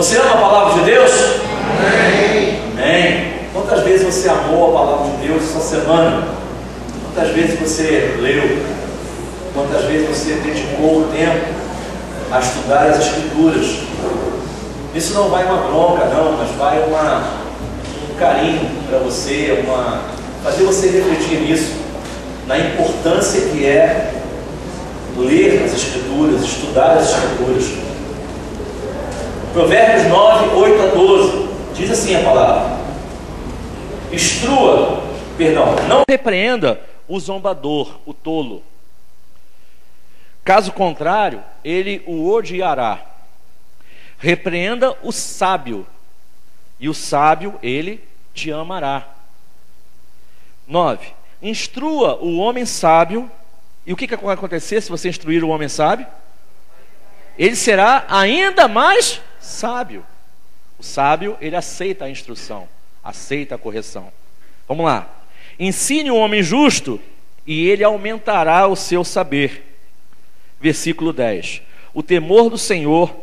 Você ama a palavra de Deus? Amém. Amém. Quantas vezes você amou a palavra de Deus essa semana? Quantas vezes você leu? Quantas vezes você dedicou o tempo a estudar as Escrituras? Isso não vai uma bronca, não, mas vai um carinho para você, fazer você refletir nisso, na importância que é ler as Escrituras, estudar as Escrituras. Provérbios 9, 8 a 12, diz assim a palavra: não repreenda o zombador, o tolo. Caso contrário, ele o odiará. Repreenda o sábio, e o sábio, ele te amará. 9. Instrua o homem sábio. E o que vai acontecer se você instruir o homem sábio? Ele será ainda mais sábio. O sábio, ele aceita a instrução, aceita a correção. Vamos lá. Ensine o homem justo, e ele aumentará o seu saber. Versículo 10. O temor do Senhor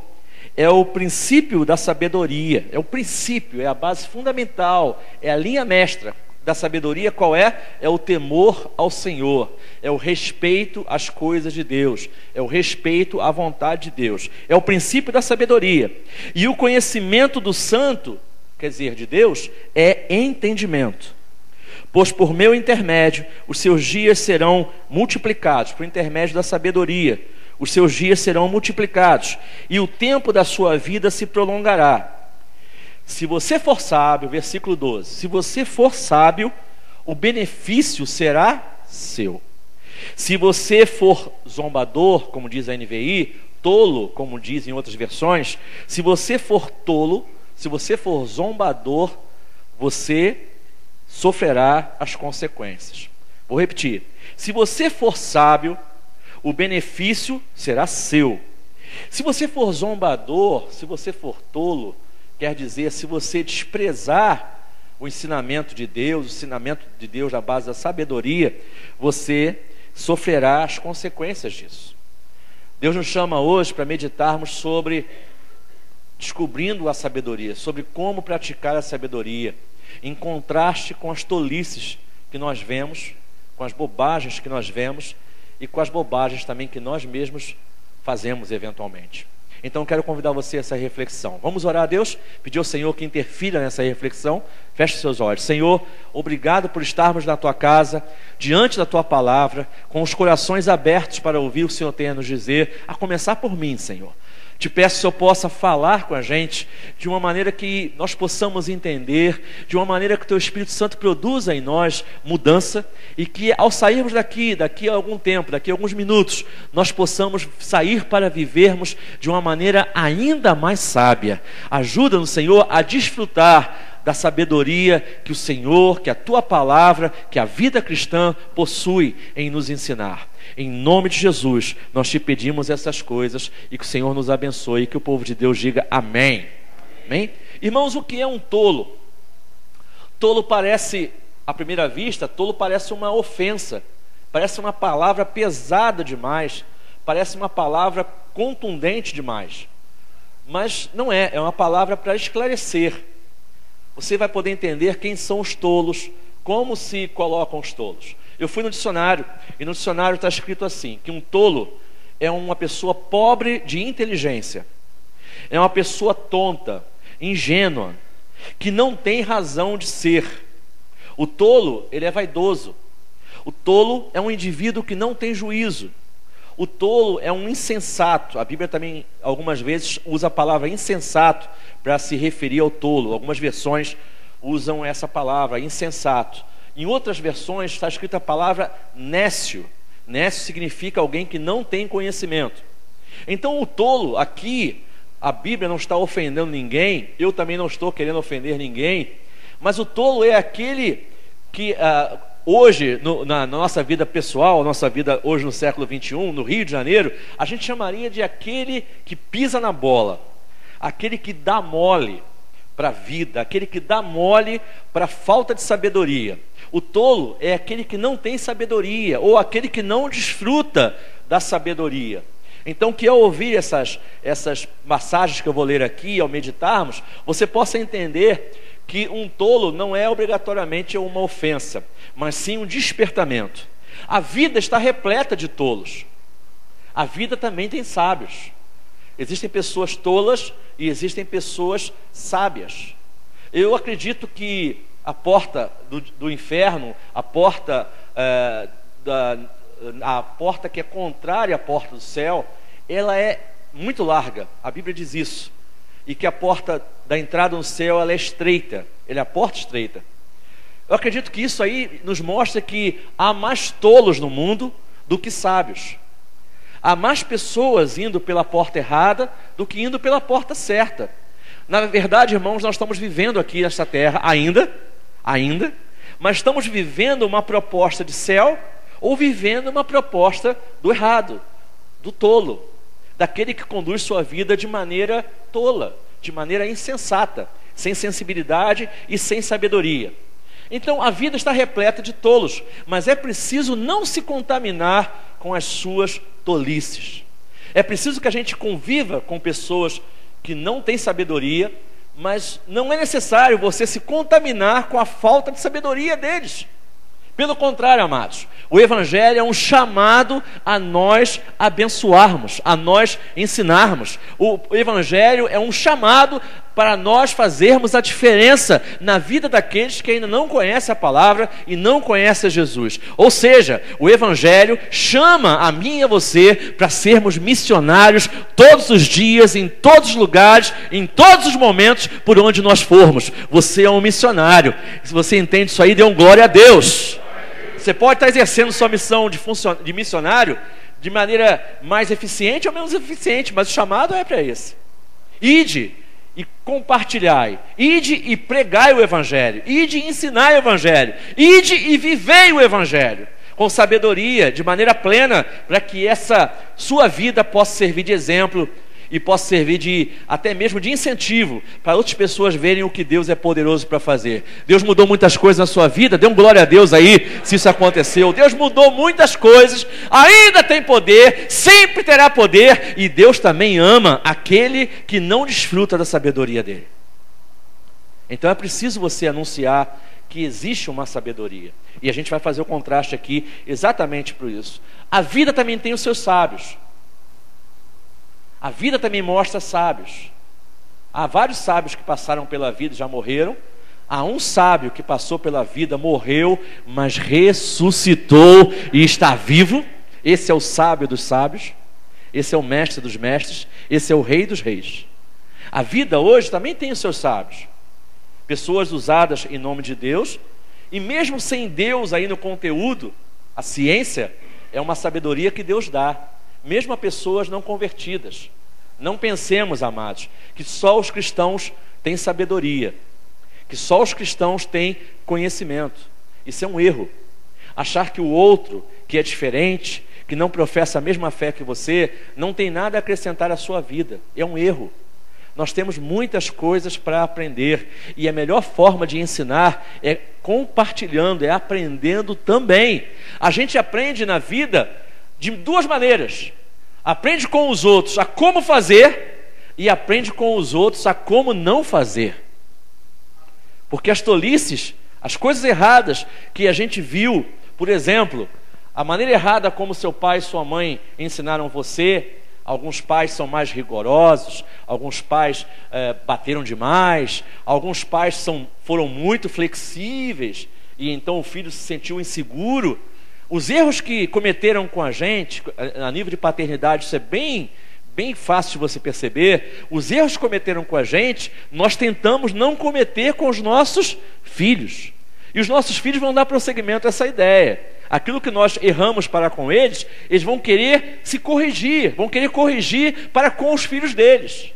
é o princípio da sabedoria. É o princípio, é a base fundamental, é a linha mestra da sabedoria. Qual é? É o temor ao Senhor, é o respeito às coisas de Deus, é o respeito à vontade de Deus, é o princípio da sabedoria. E o conhecimento do santo, quer dizer, de Deus, é entendimento. Pois por meu intermédio os seus dias serão multiplicados, por intermédio da sabedoria, os seus dias serão multiplicados, e o tempo da sua vida se prolongará. Se você for sábio, versículo 12, se você for sábio, o benefício será seu. Se você for zombador, como diz a NVI, tolo, como diz em outras versões, se você for tolo, se você for zombador, você sofrerá as consequências. Vou repetir: se você for sábio, o benefício será seu. Se você for zombador, se você for tolo, quer dizer, se você desprezar o ensinamento de Deus na base da sabedoria, você sofrerá as consequências disso. Deus nos chama hoje para meditarmos sobre descobrindo a sabedoria, sobre como praticar a sabedoria, em contraste com as tolices que nós vemos, com as bobagens que nós vemos e com as bobagens também que nós mesmos fazemos eventualmente. Então quero convidar você a essa reflexão. Vamos orar a Deus, pedir ao Senhor que interfira nessa reflexão. Feche seus olhos. Senhor, obrigado por estarmos na Tua casa, diante da Tua palavra, com os corações abertos para ouvir o Senhor tem a nos dizer, a começar por mim, Senhor. Te peço que o Senhor possa falar com a gente de uma maneira que nós possamos entender, de uma maneira que o Teu Espírito Santo produza em nós mudança, e que ao sairmos daqui a algum tempo, daqui a alguns minutos, nós possamos sair para vivermos de uma maneira ainda mais sábia. Ajuda-nos, Senhor, a desfrutar da sabedoria que o Senhor, que a Tua palavra, que a vida cristã possui em nos ensinar. Em nome de Jesus, nós te pedimos essas coisas e que o Senhor nos abençoe e que o povo de Deus diga amém. Amém? Irmãos, o que é um tolo? Tolo parece, à primeira vista, tolo parece uma ofensa, parece uma palavra pesada demais, parece uma palavra contundente demais. Mas não é, é uma palavra para esclarecer. Você vai poder entender quem são os tolos, como se colocam os tolos. Eu fui no dicionário, e no dicionário está escrito assim, que um tolo é uma pessoa pobre de inteligência, é uma pessoa tonta, ingênua, que não tem razão de ser. O tolo, ele é vaidoso. O tolo é um indivíduo que não tem juízo. O tolo é um insensato. A Bíblia também, algumas vezes, usa a palavra insensato para se referir ao tolo. Algumas versões usam essa palavra, insensato. Em outras versões está escrita a palavra nécio. Nécio significa alguém que não tem conhecimento. Então o tolo, aqui, a Bíblia não está ofendendo ninguém, eu também não estou querendo ofender ninguém, mas o tolo é aquele que hoje, na nossa vida pessoal, nossa vida hoje no século 21, no Rio de Janeiro, a gente chamaria de aquele que pisa na bola, aquele que dá mole para a vida, aquele que dá mole para a falta de sabedoria. O tolo é aquele que não tem sabedoria, ou aquele que não desfruta da sabedoria. Então, que ao ouvir essas passagens que eu vou ler aqui, ao meditarmos, você possa entender que um tolo não é obrigatoriamente uma ofensa, mas sim um despertamento. A vida está repleta de tolos. A vida também tem sábios. Existem pessoas tolas e existem pessoas sábias. Eu acredito que a porta do inferno, a porta que é contrária à porta do céu, ela é muito larga. A Bíblia diz isso. E que a porta da entrada no céu, ela é estreita. Ela é a porta estreita. Eu acredito que isso aí nos mostra que há mais tolos no mundo do que sábios. Há mais pessoas indo pela porta errada do que indo pela porta certa. Na verdade, irmãos, nós estamos vivendo aqui nesta terra ainda, mas estamos vivendo uma proposta de céu ou vivendo uma proposta do errado, do tolo, daquele que conduz sua vida de maneira tola, de maneira insensata, sem sensibilidade e sem sabedoria. Então a vida está repleta de tolos, mas é preciso não se contaminar com as suas tolices. É preciso que a gente conviva com pessoas que não têm sabedoria, mas não é necessário você se contaminar com a falta de sabedoria deles. Pelo contrário, amados, o Evangelho é um chamado a nós abençoarmos, a nós ensinarmos. O Evangelho é um chamado para nós fazermos a diferença na vida daqueles que ainda não conhecem a palavra e não conhecem Jesus. Ou seja, o Evangelho chama a mim e a você para sermos missionários todos os dias, em todos os lugares, em todos os momentos, por onde nós formos. Você é um missionário. Se você entende isso aí, dê um glória a Deus. Você pode estar exercendo sua missão de missionário de maneira mais eficiente ou menos eficiente, mas o chamado é para esse. Ide e compartilhai, ide e pregai o Evangelho, ide e ensinai o Evangelho, ide e vivei o Evangelho com sabedoria, de maneira plena, para que essa sua vida possa servir de exemplo e possa servir até mesmo de incentivo para outras pessoas verem o que Deus é poderoso para fazer. Deus mudou muitas coisas na sua vida, dê um glória a Deus aí se isso aconteceu. Deus mudou muitas coisas, ainda tem poder, sempre terá poder, e Deus também ama aquele que não desfruta da sabedoria dele. Então é preciso você anunciar que existe uma sabedoria, e a gente vai fazer o contraste aqui exatamente por isso. A vida também tem os seus sábios. A vida também mostra sábios. Há vários sábios que passaram pela vida e já morreram. Há um sábio que passou pela vida, morreu, mas ressuscitou e está vivo. Esse é o sábio dos sábios. Esse é o mestre dos mestres. Esse é o rei dos reis. A vida hoje também tem os seus sábios. Pessoas usadas em nome de Deus. E mesmo sem Deus aí no conteúdo, a ciência é uma sabedoria que Deus dá, mesmo a pessoas não convertidas. Não pensemos, amados, que só os cristãos têm sabedoria, que só os cristãos têm conhecimento. Isso é um erro. Achar que o outro, que é diferente, que não professa a mesma fé que você, não tem nada a acrescentar à sua vida. É um erro. Nós temos muitas coisas para aprender, e a melhor forma de ensinar é compartilhando, é aprendendo também. A gente aprende na vida de duas maneiras. Aprende com os outros a como fazer e aprende com os outros a como não fazer. Porque as tolices, as coisas erradas que a gente viu, por exemplo, a maneira errada como seu pai e sua mãe ensinaram você. Alguns pais são mais rigorosos, alguns pais bateram demais, alguns pais foram muito flexíveis e então o filho se sentiu inseguro. Os erros que cometeram com a gente, a nível de paternidade, isso é bem fácil de você perceber. Os erros que cometeram com a gente, nós tentamos não cometer com os nossos filhos. E os nossos filhos vão dar prosseguimento a essa ideia. Aquilo que nós erramos para com eles, eles vão querer se corrigir, vão querer corrigir para com os filhos deles.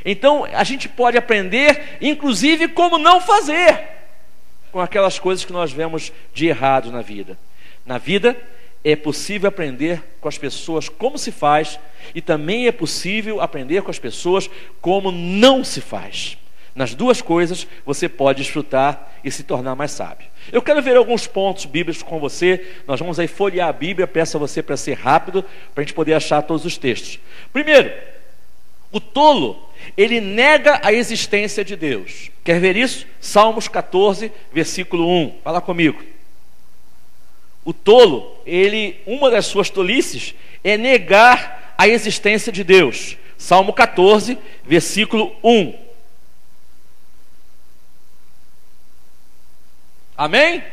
Então, a gente pode aprender, inclusive, como não fazer com aquelas coisas que nós vemos de errado na vida. Na vida é possível aprender com as pessoas como se faz, e também é possível aprender com as pessoas como não se faz. Nas duas coisas você pode desfrutar e se tornar mais sábio. Eu quero ver alguns pontos bíblicos com você. Nós vamos aí folhear a Bíblia. Peço a você para ser rápido, para a gente poder achar todos os textos. Primeiro, o tolo, ele nega a existência de Deus. Quer ver isso? Salmos 14, versículo 1. Fala comigo. O tolo, uma das suas tolices é negar a existência de Deus. Salmo 14, versículo 1. Amém?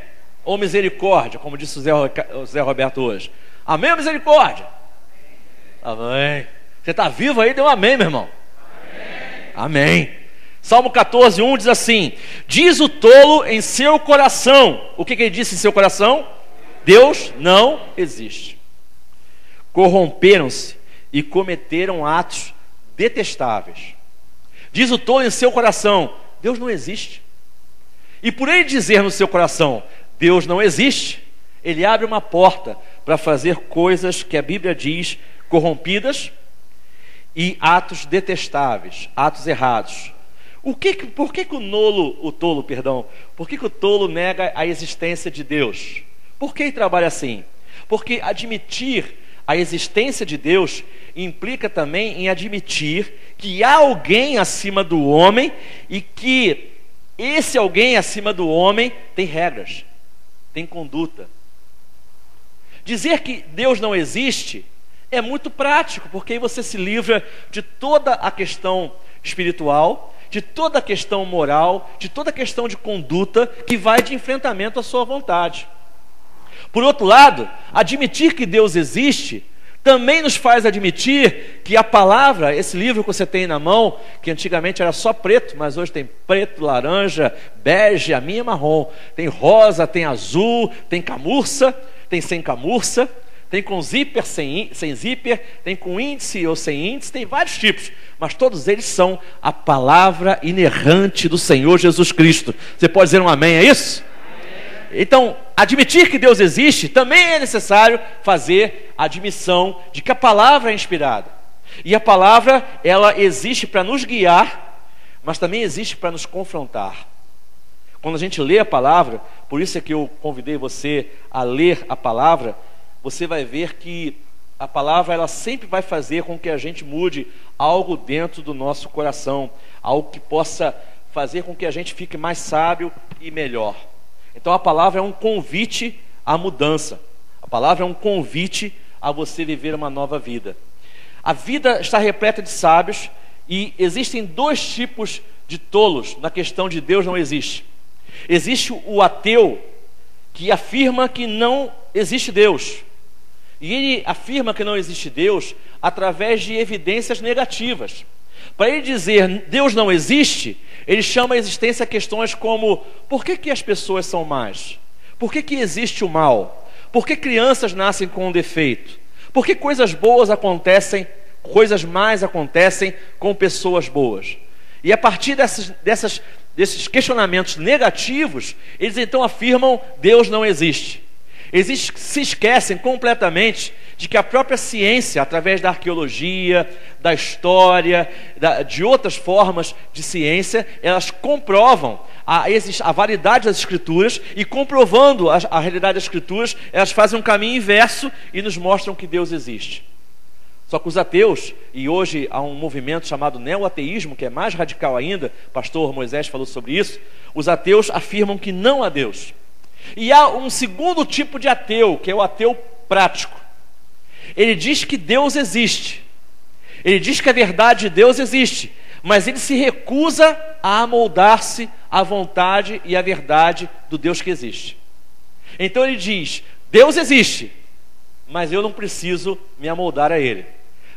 Ou misericórdia, como disse o Zé Roberto hoje. Amém ou misericórdia? Amém. Você está vivo aí? Dê um amém, meu irmão. Amém. Amém. Salmo 14, 1 diz assim: diz o tolo em seu coração. O que ele disse em seu coração? Deus não existe. Corromperam-se e cometeram atos detestáveis. Diz o tolo em seu coração: Deus não existe. E por ele dizer no seu coração, Deus não existe, ele abre uma porta para fazer coisas que a Bíblia diz corrompidas e atos detestáveis, atos errados. Por que o tolo nega a existência de Deus? Por que ele trabalha assim? Porque admitir a existência de Deus implica também em admitir que há alguém acima do homem e que esse alguém acima do homem tem regras, tem conduta. Dizer que Deus não existe é muito prático, porque aí você se livra de toda a questão espiritual, de toda a questão moral, de toda a questão de conduta que vai de enfrentamento à sua vontade. Por outro lado, admitir que Deus existe também nos faz admitir que a palavra, esse livro que você tem na mão, que antigamente era só preto, mas hoje tem preto, laranja, bege, a minha é marrom, tem rosa, tem azul, tem camurça, tem sem camurça, tem com zíper, sem zíper, tem com índice ou sem índice, tem vários tipos, mas todos eles são a palavra inerrante do Senhor Jesus Cristo. Você pode dizer um amém a isso? Então, admitir que Deus existe, também é necessário fazer a admissão de que a palavra é inspirada. E a palavra, ela existe para nos guiar, mas também existe para nos confrontar. Quando a gente lê a palavra, por isso é que eu convidei você a ler a palavra, você vai ver que a palavra, ela sempre vai fazer com que a gente mude algo dentro do nosso coração, algo que possa fazer com que a gente fique mais sábio e melhor. Então a palavra é um convite à mudança. A palavra é um convite a você viver uma nova vida. A vida está repleta de sábios e existem dois tipos de tolos na questão de Deus não existe. Existe o ateu que afirma que não existe Deus. E ele afirma que não existe Deus através de evidências negativas. Para ele dizer Deus não existe, ele chama a existência questões como: por que as pessoas são más? Por que existe o mal? Por que crianças nascem com um defeito? Por que coisas boas acontecem, coisas más acontecem com pessoas boas? E a partir desses questionamentos negativos, eles então afirmam Deus não existe. Eles se esquecem completamente de que a própria ciência, através da arqueologia, da história, de outras formas de ciência, elas comprovam a validade das Escrituras, e comprovando a realidade das Escrituras, elas fazem um caminho inverso e nos mostram que Deus existe. Só que os ateus, e hoje há um movimento chamado neoateísmo, que é mais radical ainda, pastor Moisés falou sobre isso, os ateus afirmam que não há Deus. E há um segundo tipo de ateu, que é o ateu prático. Ele diz que Deus existe, ele diz que a verdade de Deus existe, mas ele se recusa a amoldar-se à vontade e à verdade do Deus que existe. Então ele diz: Deus existe, mas eu não preciso me amoldar a ele.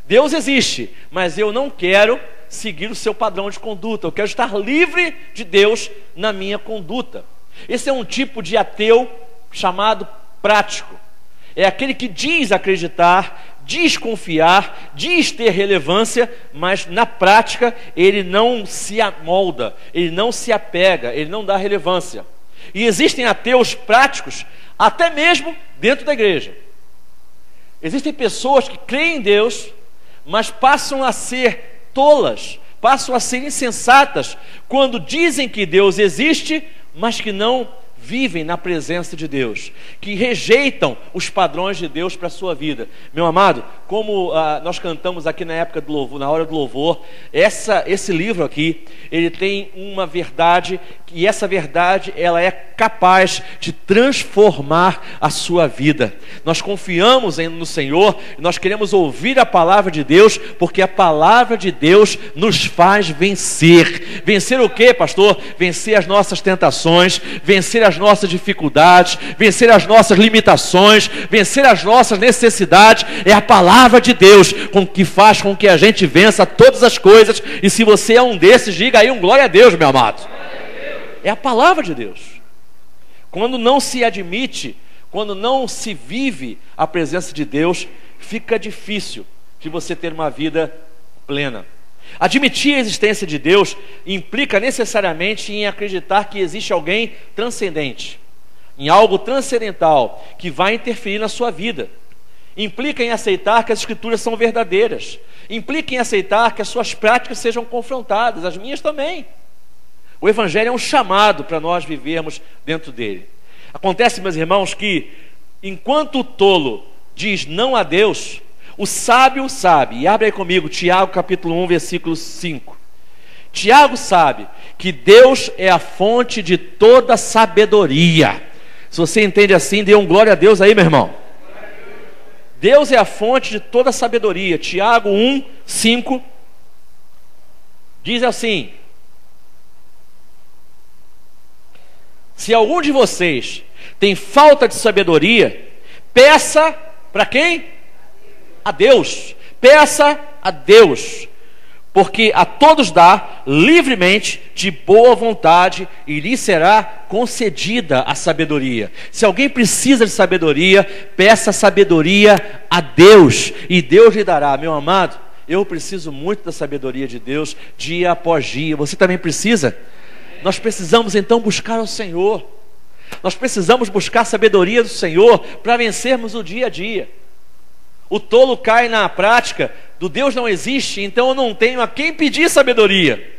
Deus existe, mas eu não quero seguir o seu padrão de conduta, eu quero estar livre de Deus na minha conduta. Esse é um tipo de ateu chamado prático. É aquele que diz acreditar, diz confiar, diz ter relevância, mas na prática ele não se amolda, ele não se apega, ele não dá relevância. E existem ateus práticos até mesmo dentro da igreja. Existem pessoas que creem em Deus, mas passam a ser tolas, passam a ser insensatas quando dizem que Deus existe, mas que não vivem na presença de Deus, que rejeitam os padrões de Deus para a sua vida. Meu amado, como nós cantamos aqui na época do louvor, na hora do louvor, esse livro aqui, ele tem uma verdade, e essa verdade, ela é capaz de transformar a sua vida. Nós confiamos no Senhor, nós queremos ouvir a palavra de Deus, porque a palavra de Deus nos faz vencer. Vencer o quê, pastor? Vencer as nossas tentações, vencer as nossas dificuldades, vencer as nossas limitações, vencer as nossas necessidades. É a palavra de Deus que faz com que a gente vença todas as coisas. E se você é um desses, diga aí um glória a Deus, meu amado. É a palavra de Deus. Quando não se admite, quando não se vive a presença de Deus, fica difícil de você ter uma vida plena. Admitir a existência de Deus implica necessariamente em acreditar que existe alguém transcendente, em algo transcendental que vai interferir na sua vida. Implica em aceitar que as Escrituras são verdadeiras. Implica em aceitar que as suas práticas sejam confrontadas, as minhas também. O Evangelho é um chamado para nós vivermos dentro dele. Acontece, meus irmãos, que enquanto o tolo diz não a Deus, o sábio sabe, e abre aí comigo, Tiago capítulo 1, versículo 5. Tiago sabe que Deus é a fonte de toda sabedoria. Se você entende assim, dê um glória a Deus aí, meu irmão. Deus é a fonte de toda sabedoria. Tiago 1, 5 diz assim: se algum de vocês tem falta de sabedoria, peça para quem? A Deus. Peça a Deus, porque a todos dá livremente, de boa vontade, e lhe será concedida a sabedoria. Se alguém precisa de sabedoria, peça sabedoria a Deus, e Deus lhe dará. Meu amado, eu preciso muito da sabedoria de Deus, dia após dia. Você também precisa? Nós precisamos então buscar o Senhor. Nós precisamos buscar a sabedoria do Senhor para vencermos o dia a dia. O tolo cai na prática do Deus não existe, então eu não tenho a quem pedir sabedoria.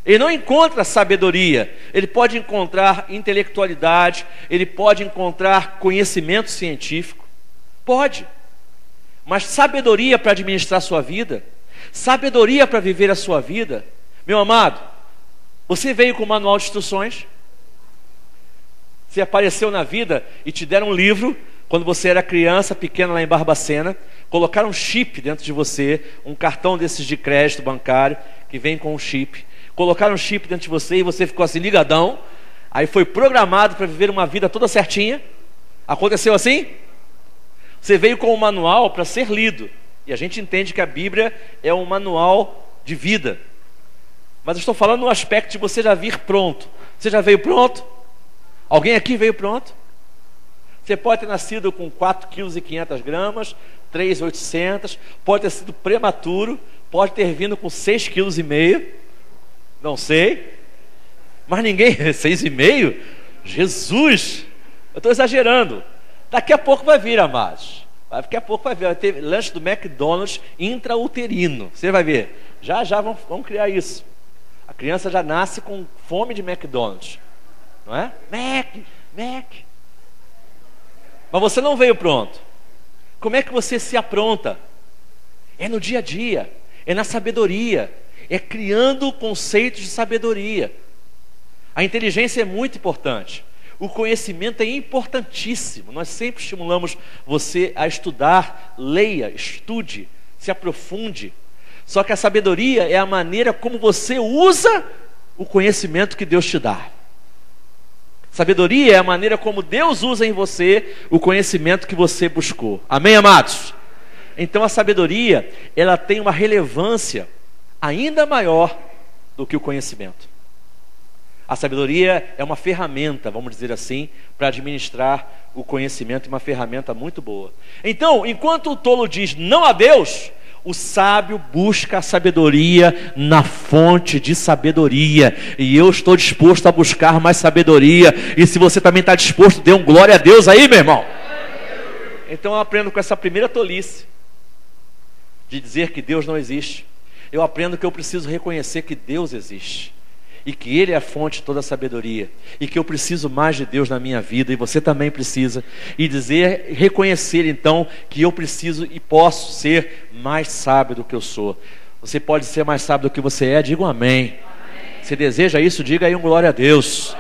Ele não encontra sabedoria. Ele pode encontrar intelectualidade, ele pode encontrar conhecimento científico, pode, mas sabedoria para administrar a sua vida, sabedoria para viver a sua vida. Meu amado, você veio com o manual de instruções? Você apareceu na vida e te deram um livro quando você era criança, pequena lá em Barbacena, colocaram um chip dentro de você, um cartão desses de crédito bancário, que vem com um chip, colocaram um chip dentro de você e você ficou assim ligadão, aí foi programado para viver uma vida toda certinha. Aconteceu assim? Você veio com um manual para ser lido, e a gente entende que a Bíblia é um manual de vida, mas eu estou falando no aspecto de você já vir pronto. Você já veio pronto? Alguém aqui veio pronto? Você pode ter nascido com 4,5 kg, 3,800, pode ter sido prematuro, pode ter vindo com 6,5 kg, não sei, mas ninguém, 6,5? Jesus, eu estou exagerando. Daqui a pouco vai vir, amados. Daqui a pouco vai vir, vai ter lanche do McDonald's intrauterino, você vai ver. Já vamos criar isso. A criança já nasce com fome de McDonald's, não é? Mac. Mas você não veio pronto. Como é que você se apronta? É no dia a dia, é na sabedoria, é criando conceitos de sabedoria. A inteligência é muito importante, o conhecimento é importantíssimo. Nós sempre estimulamos você a estudar, leia, estude, se aprofunde. Só que a sabedoria é a maneira como você usa o conhecimento que Deus te dá. Sabedoria é a maneira como Deus usa em você o conhecimento que você buscou. Amém, amados? Então a sabedoria, ela tem uma relevância ainda maior do que o conhecimento. A sabedoria é uma ferramenta, vamos dizer assim, para administrar o conhecimento, uma ferramenta muito boa. Então, enquanto o tolo diz não a Deus, o sábio busca a sabedoria na fonte de sabedoria. E eu estou disposto a buscar mais sabedoria. E se você também está disposto, dê um glória a Deus aí, meu irmão. Então eu aprendo com essa primeira tolice de dizer que Deus não existe. Eu aprendo que eu preciso reconhecer que Deus existe e que Ele é a fonte de toda a sabedoria, e que eu preciso mais de Deus na minha vida, e você também precisa, e reconhecer então que eu preciso e posso ser mais sábio do que eu sou. Você pode ser mais sábio do que você é, diga um amém. Se deseja isso, diga aí um glória a Deus.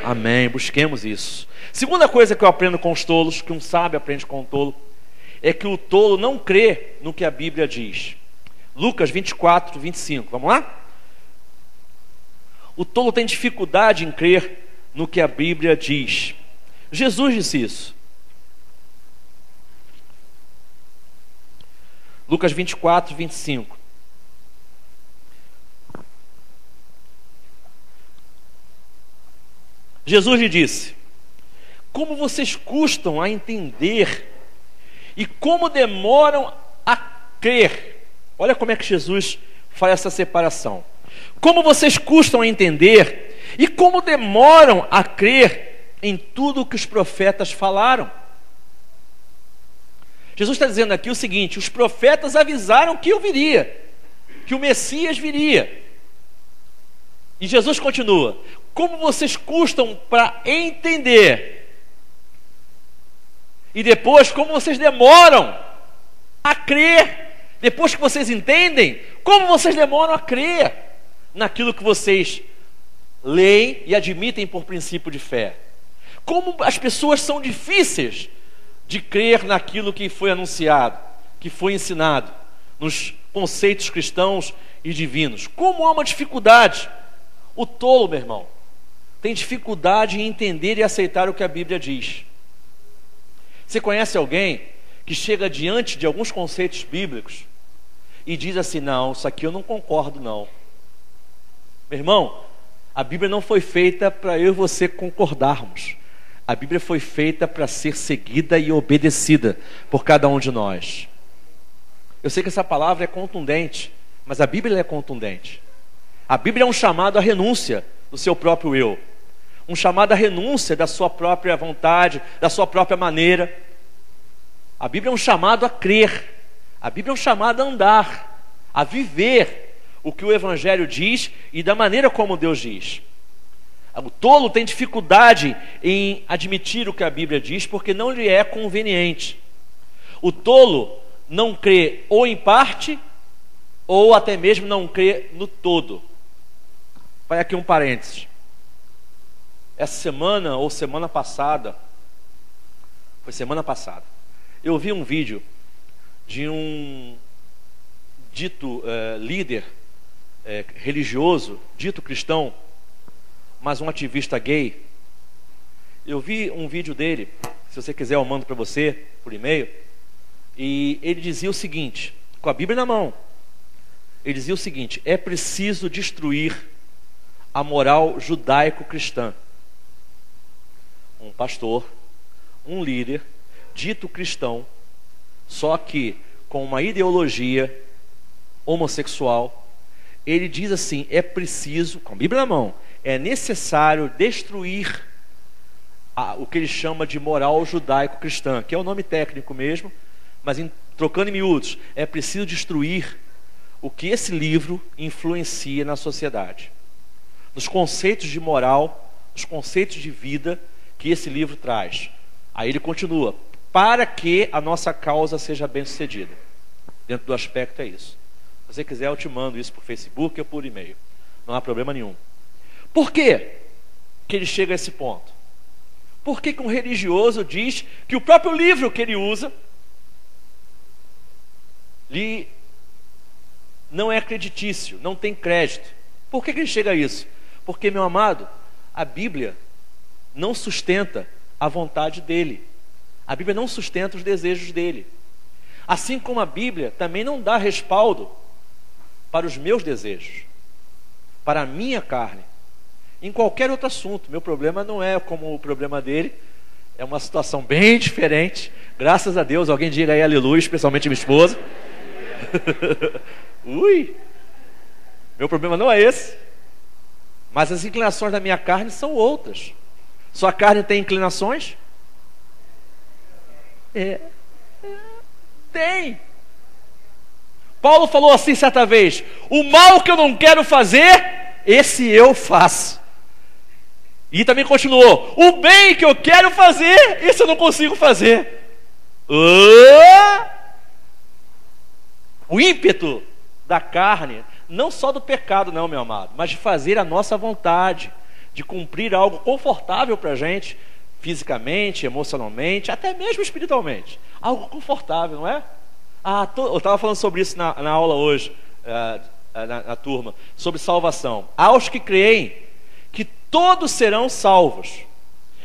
Amém, busquemos isso. Segunda coisa que eu aprendo com os tolos, que um sábio aprende com um tolo, é que o tolo não crê no que a Bíblia diz. Lucas 24, 25, vamos lá? O tolo tem dificuldade em crer no que a Bíblia diz. Jesus disse isso. Lucas 24, 25. Jesus lhe disse: como vocês custam a entender e como demoram a crer. Olha como é que Jesus faz essa separação. Como vocês custam a entender e como demoram a crer em tudo o que os profetas falaram. Jesus está dizendo aqui o seguinte: os profetas avisaram que eu viria, que o Messias viria. E Jesus continua: como vocês custam para entender, e depois como vocês demoram a crer. Depois que vocês entendem, como vocês demoram a crer naquilo que vocês leem e admitem por princípio de fé. Como as pessoas são difíceis de crer naquilo que foi anunciado, que foi ensinado, nos conceitos cristãos e divinos. Como há uma dificuldade. O tolo, meu irmão, tem dificuldade em entender e aceitar o que a Bíblia diz. Você conhece alguém que chega diante de alguns conceitos bíblicos e diz assim: não, isso aqui eu não concordo não. Meu irmão, a Bíblia não foi feita para eu e você concordarmos. A Bíblia foi feita para ser seguida e obedecida por cada um de nós. Eu sei que essa palavra é contundente, mas a Bíblia é contundente. A Bíblia é um chamado à renúncia do seu próprio eu, um chamado à renúncia da sua própria vontade, da sua própria maneira. A Bíblia é um chamado a crer. A Bíblia é um chamado a andar, a viver o que o Evangelho diz e da maneira como Deus diz. O tolo tem dificuldade em admitir o que a Bíblia diz porque não lhe é conveniente. O tolo não crê ou em parte ou até mesmo não crê no todo. Vai aqui um parênteses. Essa semana ou semana passada, foi semana passada, eu vi um vídeo de um dito líder religioso, dito cristão, mas um ativista gay. Eu vi um vídeo dele, se você quiser eu mando para você por e-mail, e ele dizia o seguinte, com a Bíblia na mão, ele dizia o seguinte: é preciso destruir a moral judaico-cristã. Um pastor, um líder, dito cristão, só que com uma ideologia homossexual, ele diz assim: é preciso, com a Bíblia na mão, é necessário destruir o que ele chama de moral judaico-cristã, que é o nome técnico mesmo, mas trocando em miúdos, é preciso destruir o que esse livro influencia na sociedade, nos conceitos de moral, nos conceitos de vida que esse livro traz. Aí ele continua: para que a nossa causa seja bem sucedida. Dentro do aspecto é isso. Se você quiser eu te mando isso por Facebook ou por e-mail, não há problema nenhum. Por quê que ele chega a esse ponto? Por que um religioso diz que o próprio livro que ele usa lhe não é creditício, não tem crédito? Por que ele chega a isso? Porque, meu amado, a Bíblia não sustenta a vontade dele. A Bíblia não sustenta os desejos dele. Assim como a Bíblia também não dá respaldo para os meus desejos, para a minha carne, em qualquer outro assunto. Meu problema não é como o problema dele, é uma situação bem diferente. Graças a Deus, alguém diga aí aleluia, especialmente minha esposa. Ui, meu problema não é esse, mas as inclinações da minha carne são outras. Sua carne tem inclinações? Tem. Paulo falou assim certa vez: o mal que eu não quero fazer, esse eu faço. E também continuou: o bem que eu quero fazer, esse eu não consigo fazer. O ímpeto da carne, não só do pecado não, meu amado, mas de fazer a nossa vontade, de cumprir algo confortável para a gente, fisicamente, emocionalmente, até mesmo espiritualmente. Algo confortável, não é? Eu estava falando sobre isso na aula hoje, na turma, sobre salvação. Aos que creem que todos serão salvos,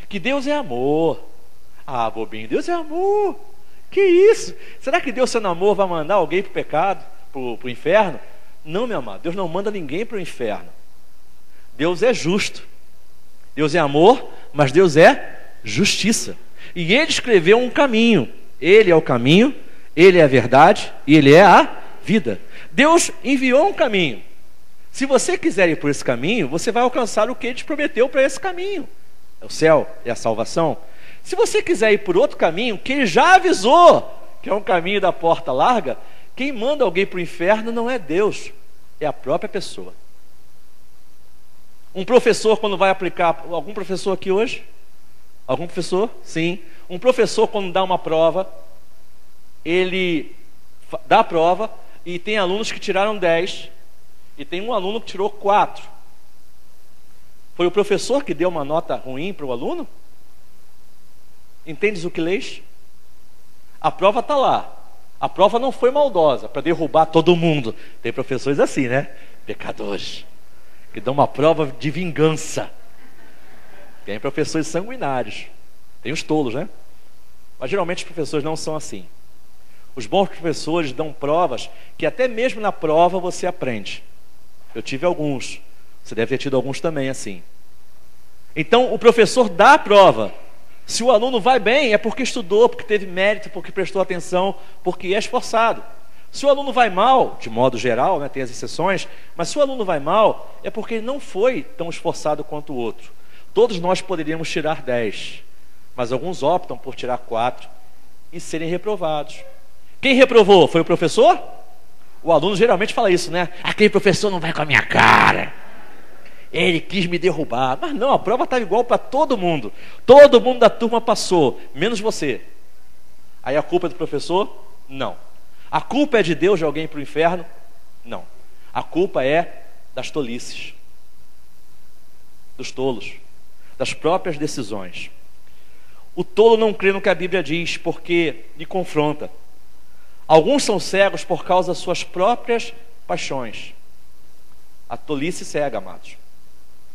que Deus é amor. Bobinho, Deus é amor. Que isso? Será que Deus, sendo amor, vai mandar alguém para o pecado, para o inferno? Não, meu amado, Deus não manda ninguém para o inferno. Deus é justo. Deus é amor, mas Deus é justiça. E Ele escreveu um caminho. Ele é o caminho, Ele é a verdade e Ele é a vida. Deus enviou um caminho. Se você quiser ir por esse caminho, você vai alcançar o que Ele te prometeu para esse caminho. É o céu, é a salvação. Se você quiser ir por outro caminho, que Ele já avisou, que é um caminho da porta larga, quem manda alguém para o inferno não é Deus, é a própria pessoa. Um professor, quando vai aplicar... Algum professor aqui hoje? Algum professor? Sim. Um professor, quando dá uma prova, ele dá a prova e tem alunos que tiraram 10 e tem um aluno que tirou 4. Foi o professor que deu uma nota ruim para o aluno? Entendes o que lês? A prova está lá. A prova não foi maldosa, para derrubar todo mundo. Tem professores assim, né? Pecadores, que dão uma prova de vingança. Tem professores sanguinários. Tem os tolos, né? Mas geralmente os professores não são assim. Os bons professores dão provas que até mesmo na prova você aprende. Eu tive alguns. Você deve ter tido alguns também assim. Então o professor dá a prova. Se o aluno vai bem, é porque estudou, porque teve mérito, porque prestou atenção, porque é esforçado. Se o aluno vai mal, de modo geral, né, tem as exceções, mas se o aluno vai mal, é porque ele não foi tão esforçado quanto o outro. Todos nós poderíamos tirar 10, mas alguns optam por tirar 4 e serem reprovados. Quem reprovou? Foi o professor? O aluno geralmente fala isso, né? Aquele professor não vai com a minha cara. Ele quis me derrubar. Mas não, a prova estava igual para todo mundo. Todo mundo da turma passou, menos você. Aí a culpa é do professor? Não. A culpa é de Deus, de alguém para o inferno? Não. A culpa é das tolices, dos tolos, das próprias decisões. O tolo não crê no que a Bíblia diz, porque lhe confronta. Alguns são cegos por causa das suas próprias paixões. A tolice cega, amados.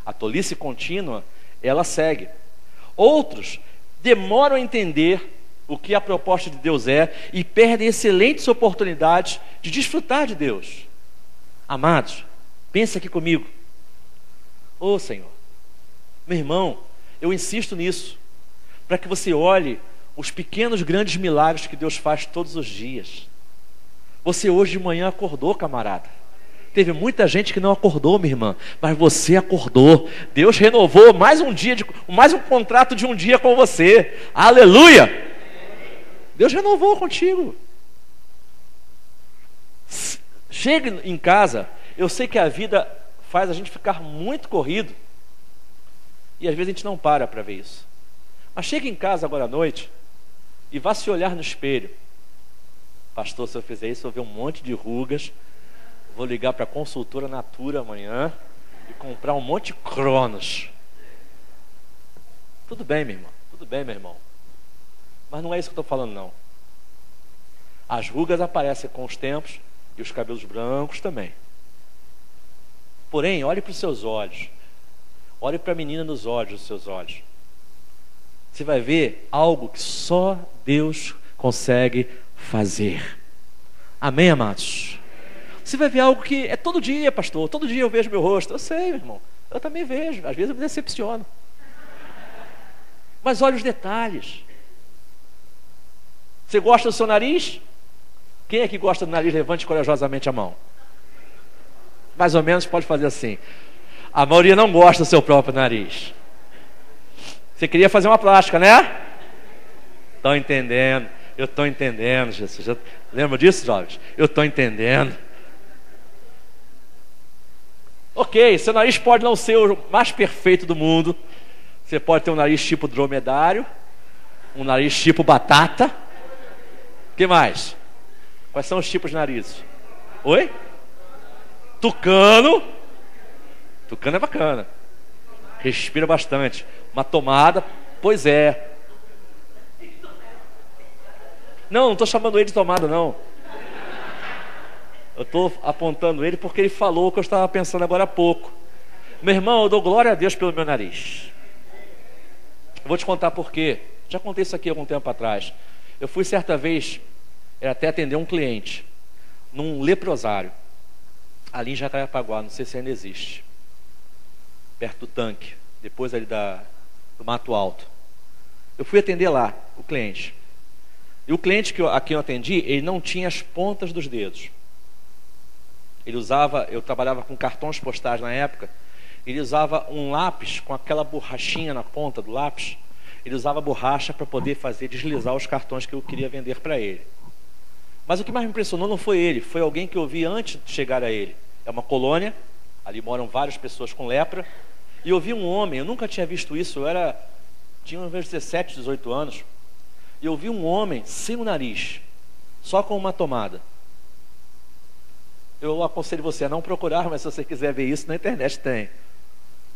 A tolice contínua, ela segue. Outros demoram a entender o que a proposta de Deus é e perdem excelentes oportunidades de desfrutar de Deus. Amados, pensa aqui comigo. Ô Senhor, meu irmão, eu insisto nisso, para que você olhe os pequenos grandes milagres que Deus faz todos os dias. Você hoje de manhã acordou, camarada. Teve muita gente que não acordou, minha irmã, mas você acordou. Deus renovou mais um dia, mais um contrato de um dia com você. Aleluia! Deus renovou contigo. Chegue em casa. Eu sei que a vida faz a gente ficar muito corrido e às vezes a gente não para ver isso. Mas chegue em casa agora à noite e vá se olhar no espelho. Pastor, se eu fizer isso, eu vou ver um monte de rugas. Vou ligar para a consultora Natura amanhã e comprar um monte de Cronos. Tudo bem, minha irmã. Tudo bem, meu irmão. Mas não é isso que eu estou falando, não. As rugas aparecem com os tempos e os cabelos brancos também. Porém, olhe para os seus olhos. Olhe para a menina nos olhos dos seus olhos. Você vai ver algo que só Deus consegue fazer. Amém, amados? Você vai ver algo que é todo dia, pastor. Todo dia eu vejo meu rosto. Eu sei, meu irmão. Eu também vejo. Às vezes eu me decepciono. Mas olha os detalhes. Você gosta do seu nariz? Quem é que gosta do nariz? Levante corajosamente a mão. Mais ou menos pode fazer assim. A maioria não gosta do seu próprio nariz. Você queria fazer uma plástica, né? Estão entendendo? Eu estou entendendo, Jesus. Lembra disso, jovens? Eu estou entendendo. Ok, seu nariz pode não ser o mais perfeito do mundo. Você pode ter um nariz tipo dromedário, um nariz tipo batata. O que mais? Quais são os tipos de narizes? Oi? Tucano. Tucano é bacana. Respira bastante. Uma tomada, pois é. Não estou chamando ele de tomada, não. Eu estou apontando ele porque ele falou o que eu estava pensando agora há pouco. Meu irmão, eu dou glória a Deus pelo meu nariz. Eu vou te contar por quê. Já contei isso aqui algum tempo atrás. Eu fui certa vez até atender um cliente num leprosário ali em Jacarepaguá, não sei se ainda existe, perto do tanque, depois ali do Mato Alto. Eu fui atender lá o cliente. E o cliente a quem eu atendi, ele não tinha as pontas dos dedos. Ele usava, eu trabalhava com cartões postais na época, ele usava um lápis com aquela borrachinha na ponta do lápis. Ele usava borracha para poder fazer deslizar os cartões que eu queria vender para ele. Mas o que mais me impressionou não foi ele, foi alguém que eu vi antes de chegar a ele. É uma colônia, ali moram várias pessoas com lepra, e eu vi um homem, eu nunca tinha visto isso, tinha uns 17, 18 anos, e eu vi um homem sem o nariz, só com uma tomada. Eu aconselho você a não procurar, mas se você quiser ver isso, na internet tem.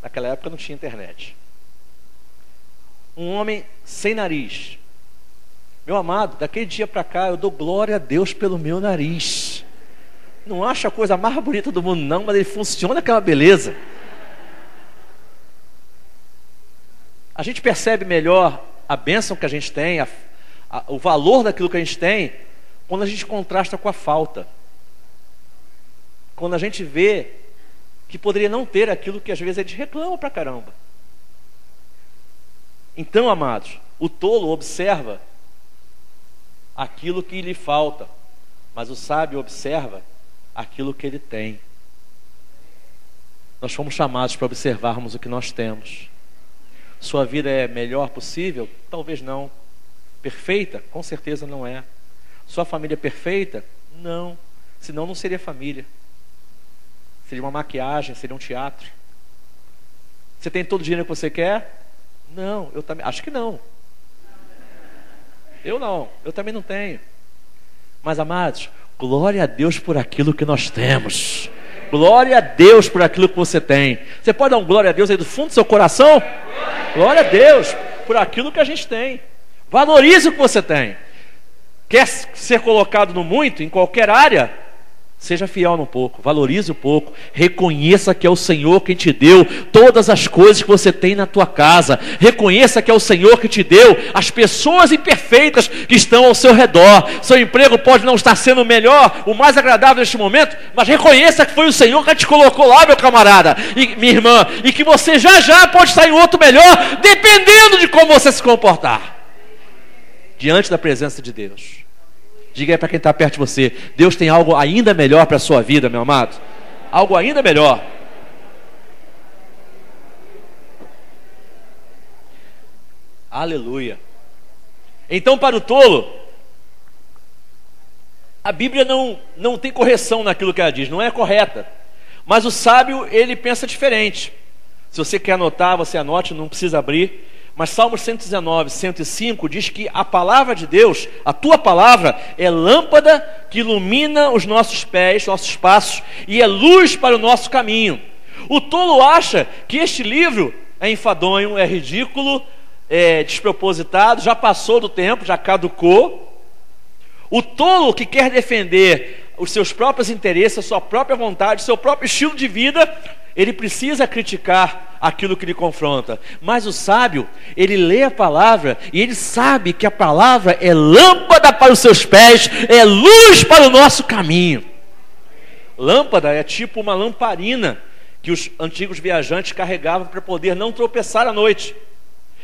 Naquela época não tinha internet. Um homem sem nariz. Meu amado, daquele dia para cá eu dou glória a Deus pelo meu nariz. Não acho a coisa mais bonita do mundo não, mas ele funciona aquela beleza. A gente percebe melhor a bênção que a gente tem, o valor daquilo que a gente tem, quando a gente contrasta com a falta. Quando a gente vê que poderia não ter aquilo que às vezes a gente reclama pra caramba. Então, amados, o tolo observa aquilo que lhe falta, mas o sábio observa aquilo que ele tem. Nós fomos chamados para observarmos o que nós temos. Sua vida é melhor possível? Talvez não. Perfeita? Com certeza não é. Sua família é perfeita? Não. Senão não seria família. Seria uma maquiagem, seria um teatro. Você tem todo o dinheiro que você quer? Não, eu também acho que não. Eu também não tenho. Mas, amados, glória a Deus por aquilo que nós temos. Glória a Deus por aquilo que você tem. Você pode dar um glória a Deus aí do fundo do seu coração? Glória a Deus por aquilo que a gente tem. Valorize o que você tem. Quer ser colocado no muito, em qualquer área? Seja fiel no pouco, valorize o pouco, reconheça que é o Senhor quem te deu todas as coisas que você tem na tua casa, reconheça que é o Senhor que te deu as pessoas imperfeitas que estão ao seu redor. Seu emprego pode não estar sendo o melhor, o mais agradável neste momento, mas reconheça que foi o Senhor que te colocou lá, meu camarada e minha irmã, e que você já pode estar em outro melhor, dependendo de como você se comportar diante da presença de Deus. Diga aí para quem está perto de você: Deus tem algo ainda melhor para a sua vida, meu amado. Algo ainda melhor. Aleluia. Então, para o tolo, a Bíblia não tem correção naquilo que ela diz, não é correta. Mas o sábio, ele pensa diferente. Se você quer anotar, você anote, não precisa abrir. Mas Salmos 119, 105 diz que a palavra de Deus, a tua palavra, é lâmpada que ilumina os nossos pés, nossos passos, e é luz para o nosso caminho. O tolo acha que este livro é enfadonho, é ridículo, é despropositado, já passou do tempo, já caducou. O tolo que quer defender os seus próprios interesses, a sua própria vontade, o seu próprio estilo de vida, ele precisa criticar aquilo que lhe confronta. Mas o sábio, ele lê a palavra e ele sabe que a palavra é lâmpada para os seus pés, é luz para o nosso caminho. Lâmpada é tipo uma lamparina que os antigos viajantes carregavam para poder não tropeçar à noite.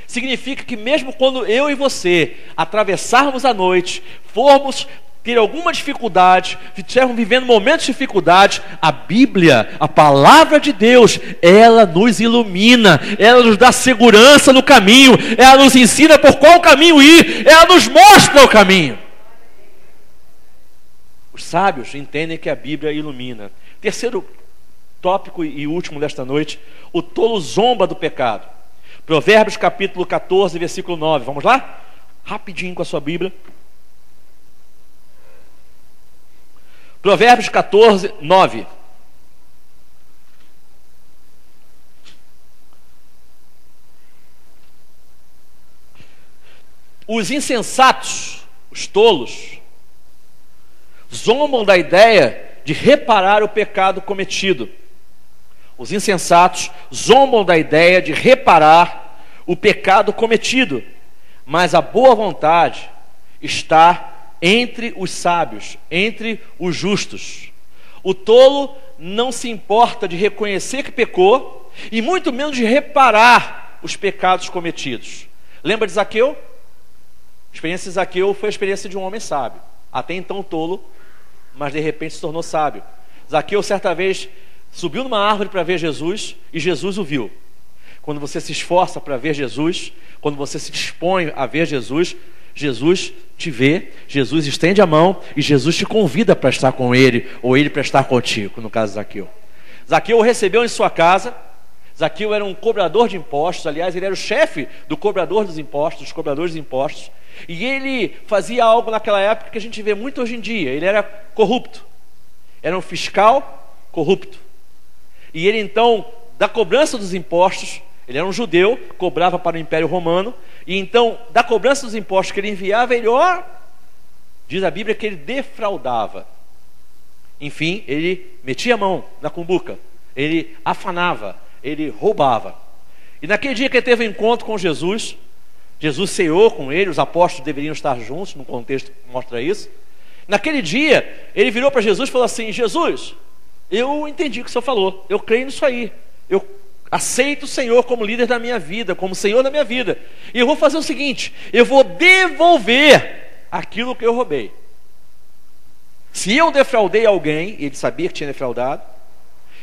Significa que mesmo quando eu e você atravessarmos a noite, formos ter alguma dificuldade, estivermos vivendo momentos de dificuldade, a Bíblia, a palavra de Deus, ela nos ilumina, ela nos dá segurança no caminho, ela nos ensina por qual caminho ir, ela nos mostra o caminho. Os sábios entendem que a Bíblia ilumina. Terceiro tópico e último desta noite: o tolo zomba do pecado. Provérbios capítulo 14, versículo 9. Vamos lá? Rapidinho com a sua Bíblia. Provérbios 14, 9. Os insensatos, os tolos, zombam da ideia de reparar o pecado cometido. Os insensatos zombam da ideia de reparar o pecado cometido, mas a boa vontade está entre os sábios, entre os justos. O tolo não se importa de reconhecer que pecou e muito menos de reparar os pecados cometidos. Lembra de Zaqueu? A experiência de Zaqueu foi a experiência de um homem sábio, até então tolo, mas de repente se tornou sábio. Zaqueu certa vez subiu numa árvore para ver Jesus e Jesus o viu. Quando você se esforça para ver Jesus, quando você se dispõe a ver Jesus, Jesus te vê, Jesus estende a mão e Jesus te convida para estar com ele, ou ele para estar contigo, no caso de Zaqueu. Zaqueu o recebeu em sua casa. Zaqueu era um cobrador de impostos, aliás, ele era o chefe do cobrador dos impostos, dos cobradores de impostos. E ele fazia algo naquela época que a gente vê muito hoje em dia. Ele era corrupto, era um fiscal corrupto. E ele então, da cobrança dos impostos, ele era um judeu, cobrava para o Império Romano, e então, da cobrança dos impostos que ele enviava, ele, diz a Bíblia que ele defraudava. Enfim, ele metia a mão na cumbuca, ele afanava, ele roubava. E naquele dia que ele teve um encontro com Jesus, Jesus ceou com ele, os apóstolos deveriam estar juntos, no contexto que mostra isso. Naquele dia, ele virou para Jesus e falou assim: Jesus, eu entendi o que o Senhor falou, eu creio nisso aí, eu aceito o Senhor como líder da minha vida, como Senhor da minha vida, e eu vou fazer o seguinte: eu vou devolver aquilo que eu roubei. Se eu defraudei alguém, ele sabia que tinha defraudado,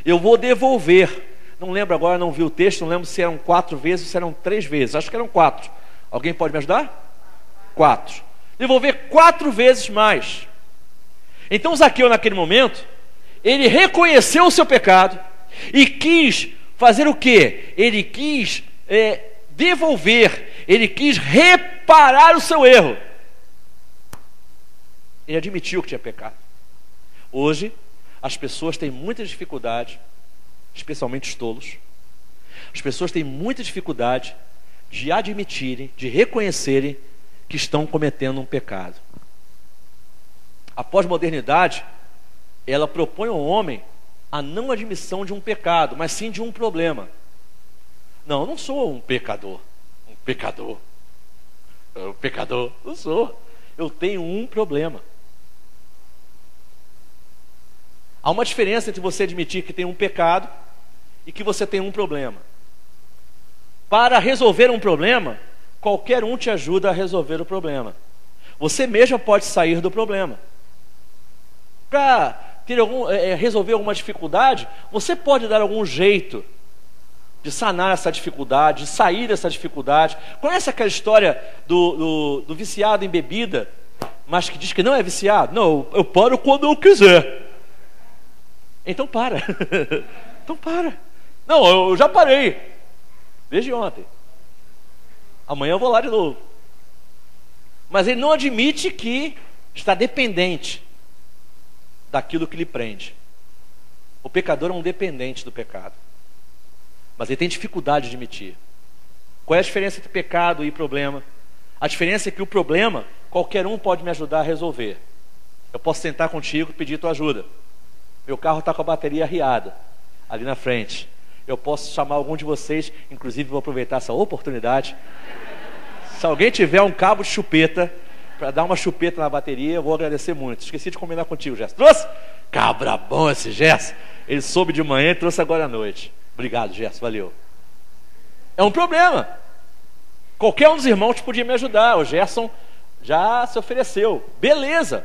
eu vou devolver. Não lembro agora, não vi o texto, não lembro se eram 4 vezes ou se eram 3 vezes, acho que eram 4. Alguém pode me ajudar? 4. Devolver 4 vezes mais. Então Zaqueu, naquele momento, ele reconheceu o seu pecado e quis fazer o quê? Ele quis devolver, ele quis reparar o seu erro. Ele admitiu que tinha pecado. Hoje, as pessoas têm muita dificuldade, especialmente os tolos, as pessoas têm muita dificuldade de admitirem, de reconhecerem que estão cometendo um pecado. A pós-modernidade, ela propõe ao homem a não admissão de um pecado, mas sim de um problema. Não, eu não sou um pecador. Não sou. Eu tenho um problema. Há uma diferença entre você admitir que tem um pecado e que você tem um problema. Para resolver um problema, qualquer um te ajuda a resolver o problema. Você mesmo pode sair do problema. Para resolver alguma dificuldade, você pode dar algum jeito de sanar essa dificuldade, de sair dessa dificuldade. Conhece aquela história do viciado em bebida, mas que diz que não é viciado? Não, eu paro quando eu quiser. Então para. Então para. Não, eu já parei. Desde ontem. Amanhã eu vou lá de novo. Mas ele não admite que está dependente daquilo que lhe prende. O pecador é um dependente do pecado. Mas ele tem dificuldade de admitir. Qual é a diferença entre pecado e problema? A diferença é que o problema, qualquer um pode me ajudar a resolver. Eu posso sentar contigo e pedir tua ajuda. Meu carro está com a bateria arriada ali na frente. Eu posso chamar algum de vocês, inclusive vou aproveitar essa oportunidade. Se alguém tiver um cabo de chupeta para dar uma chupeta na bateria, eu vou agradecer muito. Esqueci de combinar contigo, Gerson. Trouxe? Cabra bom esse Gerson. Ele soube de manhã e trouxe agora à noite. Obrigado, Gerson, valeu. É um problema. Qualquer um dos irmãos podia me ajudar. O Gerson já se ofereceu. Beleza.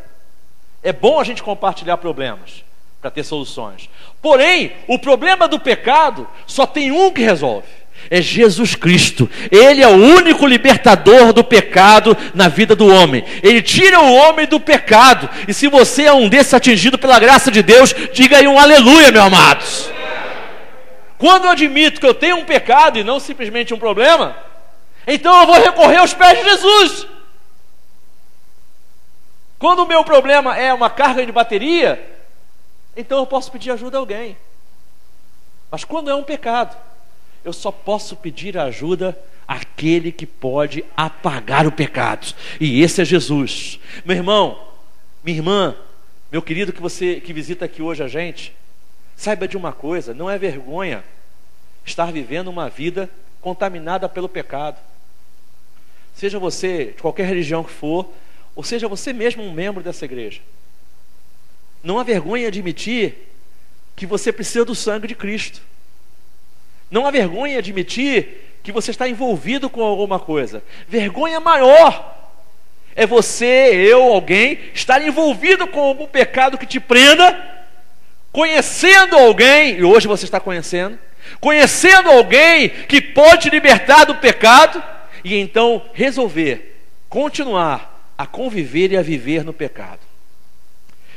É bom a gente compartilhar problemas para ter soluções. Porém, o problema do pecado só tem um que resolve. é Jesus Cristo. Ele é o único libertador do pecado na vida do homem. Ele tira o homem do pecado. E se você é um desses atingido pela graça de Deus, diga aí um aleluia, meus amados. Quando eu admito que eu tenho um pecado e não simplesmente um problema, então eu vou recorrer aos pés de Jesus. Quando o meu problema é uma carga de bateria, então eu posso pedir ajuda a alguém. Mas quando é um pecado, eu só posso pedir ajuda àquele que pode apagar o pecado. E esse é Jesus. Meu irmão, minha irmã, meu querido que visita aqui hoje a gente, saiba de uma coisa, não é vergonha estar vivendo uma vida contaminada pelo pecado. Seja você de qualquer religião que for, ou seja você mesmo um membro dessa igreja. Não há vergonha em admitir que você precisa do sangue de Cristo. Não há vergonha em admitir que você está envolvido com alguma coisa. Vergonha maior é você, eu, alguém, estar envolvido com algum pecado que te prenda, conhecendo alguém, e hoje você está conhecendo alguém que pode te libertar do pecado, e então resolver continuar a conviver e a viver no pecado.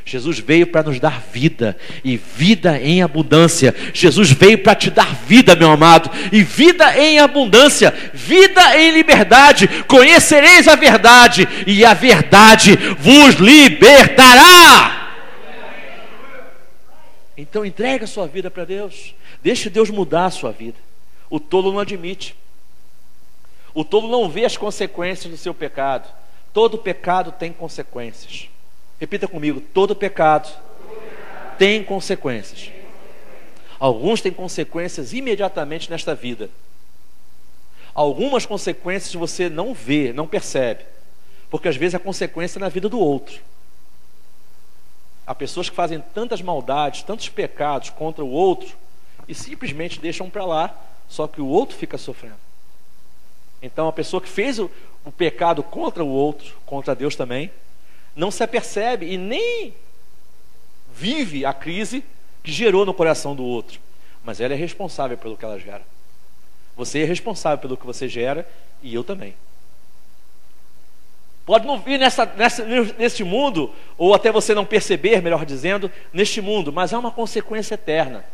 Jesus veio para nos dar vida, e vida em abundância. Jesus veio para te dar vida, meu amado, e vida em abundância, vida em liberdade. Conhecereis a verdade, e a verdade vos libertará. Então entregue a sua vida para Deus. Deixe Deus mudar a sua vida. O tolo não admite. O tolo não vê as consequências do seu pecado. Todo pecado tem consequências. Repita comigo: todo pecado tem consequências. Alguns têm consequências imediatamente nesta vida. Algumas consequências você não vê, não percebe, porque às vezes a consequência é na vida do outro. Há pessoas que fazem tantas maldades, tantos pecados contra o outro e simplesmente deixam para lá, só que o outro fica sofrendo. Então a pessoa que fez o pecado contra o outro, contra Deus também, não se apercebe e nem vive a crise que gerou no coração do outro. Mas ela é responsável pelo que ela gera. Você é responsável pelo que você gera, e eu também. Pode não vir neste mundo, ou até você não perceber, melhor dizendo, neste mundo, mas há uma consequência eterna.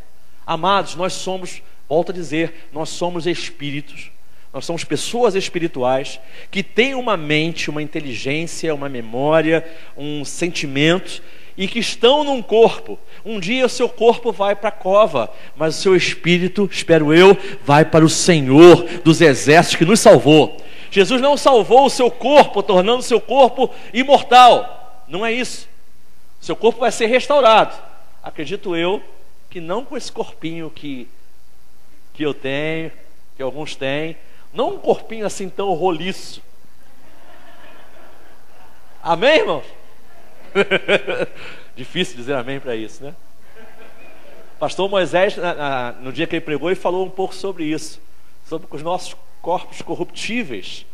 Amados, nós somos, volto a dizer, nós somos espíritos. Nós somos pessoas espirituais que têm uma mente, uma inteligência, uma memória, um sentimento, e que estão num corpo. Um dia o seu corpo vai para a cova, mas o seu espírito, espero eu, vai para o Senhor dos exércitos que nos salvou. Jesus não salvou o seu corpo, tornando o seu corpo imortal. Não é isso. O seu corpo vai ser restaurado. Acredito eu que não com esse corpinho que eu tenho, que alguns têm, não um corpinho assim tão roliço. Amém, irmãos? Difícil dizer amém para isso, né? Pastor Moisés, no dia que ele pregou, ele falou um pouco sobre isso, sobre os nossos corpos corruptíveis,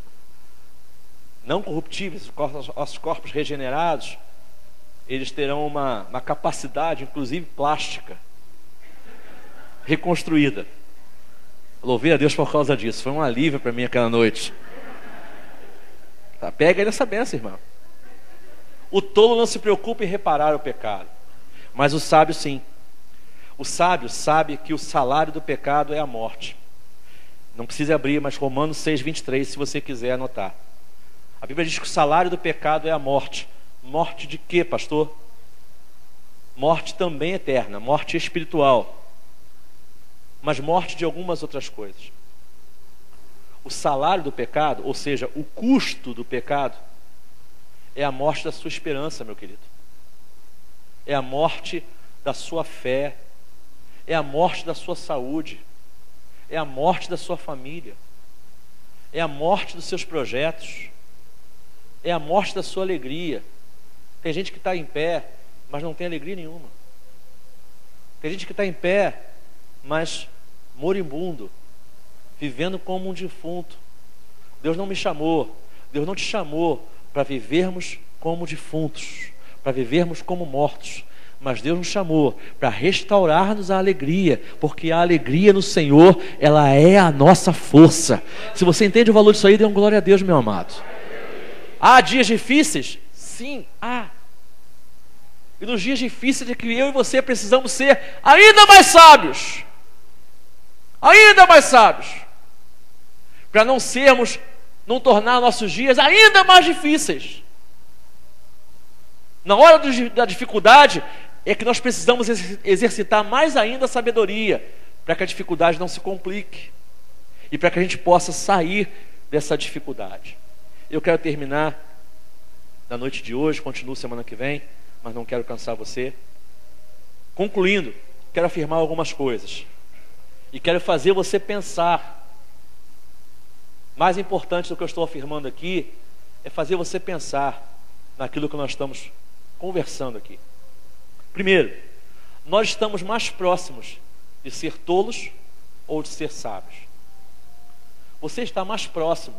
não corruptíveis, os nossos corpos regenerados, eles terão uma capacidade, inclusive plástica, reconstruída. Louvei a Deus por causa disso. Foi um alívio para mim aquela noite. Tá, pega aí nessa benção, irmão. O tolo não se preocupa em reparar o pecado, mas o sábio sim. O sábio sabe que o salário do pecado é a morte. Não precisa abrir, mas Romanos 6:23, se você quiser anotar. A Bíblia diz que o salário do pecado é a morte. Morte de quê, pastor? Morte também eterna, morte espiritual, mas morte de algumas outras coisas. O salário do pecado, ou seja, o custo do pecado, é a morte da sua esperança, meu querido. É a morte da sua fé. É a morte da sua saúde. É a morte da sua família. É a morte dos seus projetos. É a morte da sua alegria. Tem gente que está em pé, mas não tem alegria nenhuma. Tem gente que está em pé, mas moribundo, vivendo como um defunto. Deus não me chamou, Deus não te chamou para vivermos como defuntos, para vivermos como mortos. mas Deus nos chamou para restaurar-nos a alegria, porque a alegria no Senhor, ela é a nossa força. Se você entende o valor disso aí, dê um glória a Deus, meu amado. Há dias difíceis? Sim, há. E nos dias difíceis é que eu e você precisamos ser ainda mais sábios. Ainda mais sábios. Para não tornar nossos dias ainda mais difíceis. Na hora da dificuldade, é que nós precisamos exercitar mais ainda a sabedoria, para que a dificuldade não se complique. E para que a gente possa sair dessa dificuldade. Eu quero terminar na noite de hoje, continuo semana que vem, mas não quero cansar você. Concluindo, quero afirmar algumas coisas. E quero fazer você pensar. Mais importante do que eu estou afirmando aqui, é fazer você pensar naquilo que nós estamos conversando aqui. Primeiro, nós estamos mais próximos de ser tolos ou de ser sábios. Você está mais próximo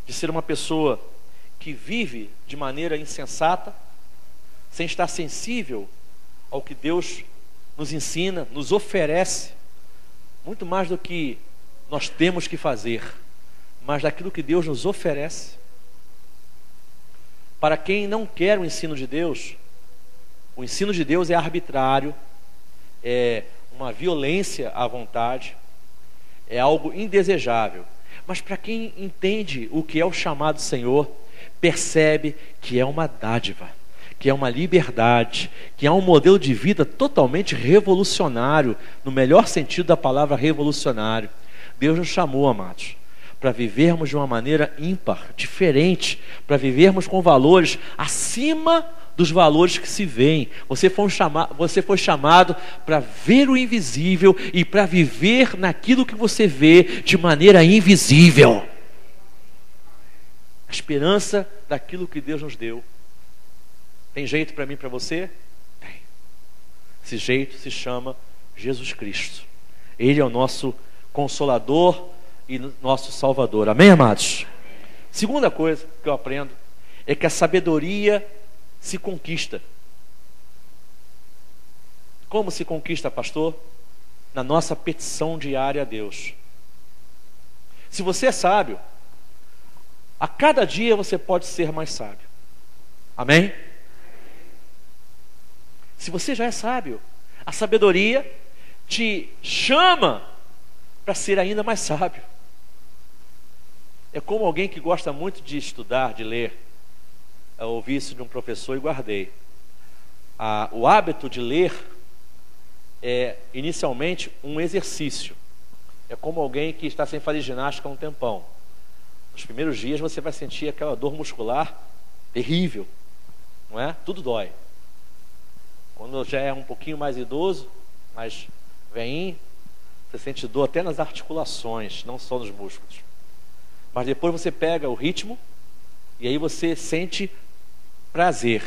de ser uma pessoa que vive de maneira insensata, sem estar sensível ao que Deus nos ensina, nos oferece, muito mais do que nós temos que fazer, mas daquilo que Deus nos oferece. Para quem não quer o ensino de Deus, o ensino de Deus é arbitrário, é uma violência à vontade, é algo indesejável. Mas para quem entende o que é o chamado do Senhor, percebe que é uma dádiva, que é uma liberdade, que é um modelo de vida totalmente revolucionário, no melhor sentido da palavra revolucionário. Deus nos chamou, amados, para vivermos de uma maneira ímpar, diferente, para vivermos com valores acima dos valores que se veem. Você foi chamado para ver o invisível e para viver naquilo que você vê de maneira invisível. A esperança daquilo que Deus nos deu. Tem jeito para mim e para você? Tem. Esse jeito se chama Jesus Cristo. Ele é o nosso Consolador e nosso Salvador. Amém, amados? Segunda coisa que eu aprendo é que a sabedoria se conquista. Como se conquista, pastor? Na nossa petição diária a Deus. Se você é sábio, a cada dia você pode ser mais sábio. Amém? Se você já é sábio, a sabedoria te chama para ser ainda mais sábio. É como alguém que gosta muito de estudar, de ler. Eu ouvi isso de um professor e guardei. O hábito de ler é inicialmente um exercício. É como alguém que está sem fazer ginástica há um tempão. Nos primeiros dias você vai sentir aquela dor muscular terrível, não é? Tudo dói. Quando já é um pouquinho mais idoso, mais velhinho, você sente dor até nas articulações, não só nos músculos. Mas depois você pega o ritmo e aí você sente prazer.